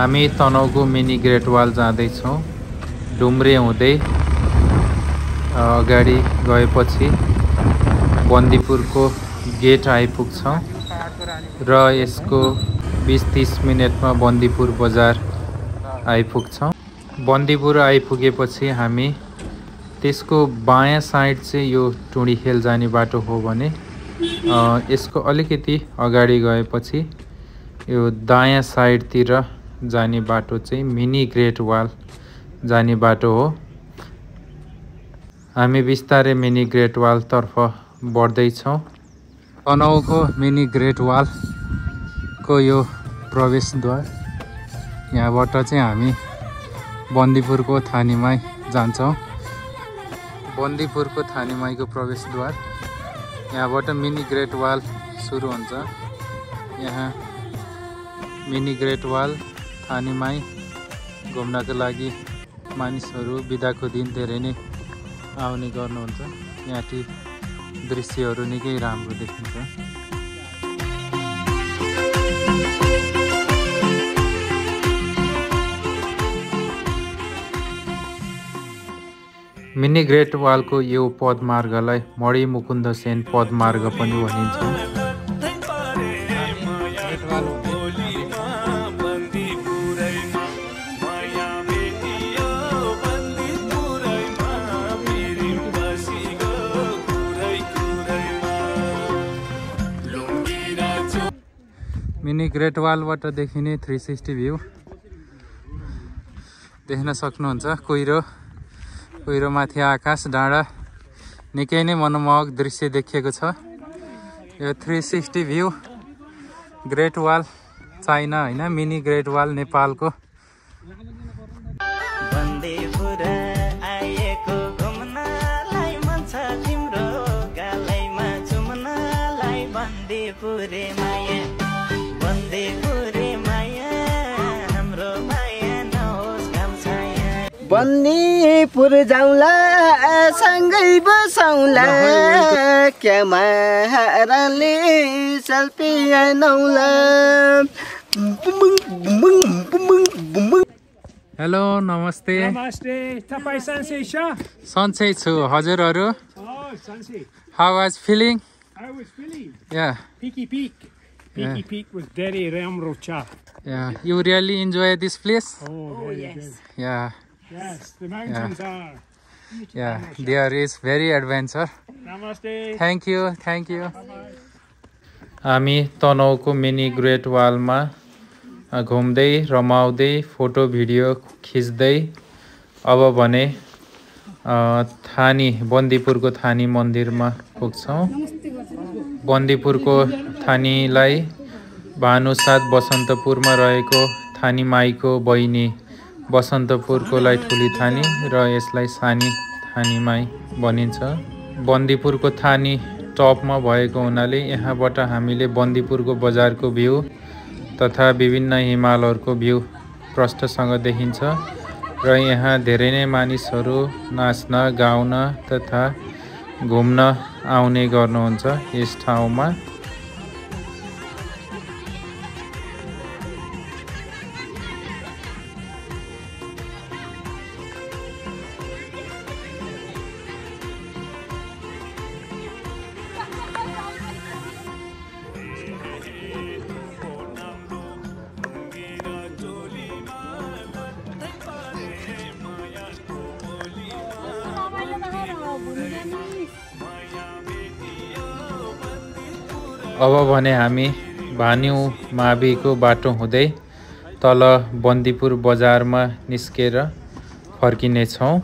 हामी तनहुको mini great wall जाँदैछौँ। डुम्रे हुँदै अगाडि गएपछि बन्दीपुरको गेट आइपुग्छौँ र यसको 20-30 मिनेटमा बन्दीपुर बजार आइपुग्छौँ। बन्दीपुर आइपुगेपछि हामी त्यसको बायाँ साइड चाहिँ यो टुँडीखेल जाने बाटो हो भने यसको अलिकति अगाडि गएपछि यो दायाँ साइडतिर जाने बाटो चाहिँ मिनी ग्रेट वाल जाने बाटो हो। हामी बिस्तारै मिनी ग्रेट वाल तर्फ बढ्दैछौँ। तनहुको मिनी ग्रेट वाल को यो प्रवेशद्वार, यहाँबाट चाहिँ हामी बन्दीपुरको थानीमाई जान्छौँ। बन्दीपुरको थानीमाईको प्रवेशद्वार, यहाँबाट मिनी ग्रेट वाल सुरु हुन्छ। यहाँ मिनी ग्रेट वाल थानीमाई घुम्नको लागि मानिसहरू बिदाको दिन धेरै नै आउने गर्नुहुन्छ। यहाँ ती दृश्यहरू निकै राम्रो देखिन्छ। मिनी ग्रेट वालको यो पदमार्गलाई मणि मुकुन्द सेन पदमार्ग पनि भनिन्छ। मिनी ग्रेट वालबाट देखिने 360 भ्यू देख्न सक्नुहुन्छ। कुहिरोमाथि आकाश, डाँडा, निकै नै मनमोहक दृश्य देखिएको छ। यो 360 भ्यू ग्रेट वाल चाइना होइन, मिनी ग्रेट वाल नेपालको। बन्दीपुर जाउँला सँगै बसौँला, क्या महाराले सेल्फी नौला। हेलो, नमस्ते। नमस्ते, तपाईं सन्चै छ? सन्चै छु, हजुरहरू? How was feeling? I was feeling. Yeah. Peaky Peak. Peaky Peak was very राम्रो छ। Yeah. You really enjoy this place? Oh yes. Yeah. Yes, the mountains are. Yeah, there is very adventure. Namaste. Thank you. हामी तनहुको mini great वालमा घुम्दै रमाउँदै photo video खिच्दै अब भने बन्दीपुरको थानी मन्दिरमा पुग्छौँ। बन्दीपुरको थानीलाई भानुसाथ बसन्तपुरमा रहेको थानी माईको बहिनी बसन्तपुरकोलाई ठुली थानी र यसलाई सानी थानीमाई भनिन्छ। बन्दीपुरको थानी टपमा भएको हुनाले यहाँबाट हामीले बन्दीपुरको बजारको भ्यू तथा विभिन्न हिमालहरूको भ्यू प्रष्टसँग देखिन्छ र यहाँ धेरै नै मानिसहरू नाच्न, गाउन तथा घुम्न आउने गर्नुहुन्छ यस ठाउँमा। अब भने हामी भान्यु माविको बाटो हुँदै तल बन्दीपुर बजारमा निस्केर फर्किनेछौँ।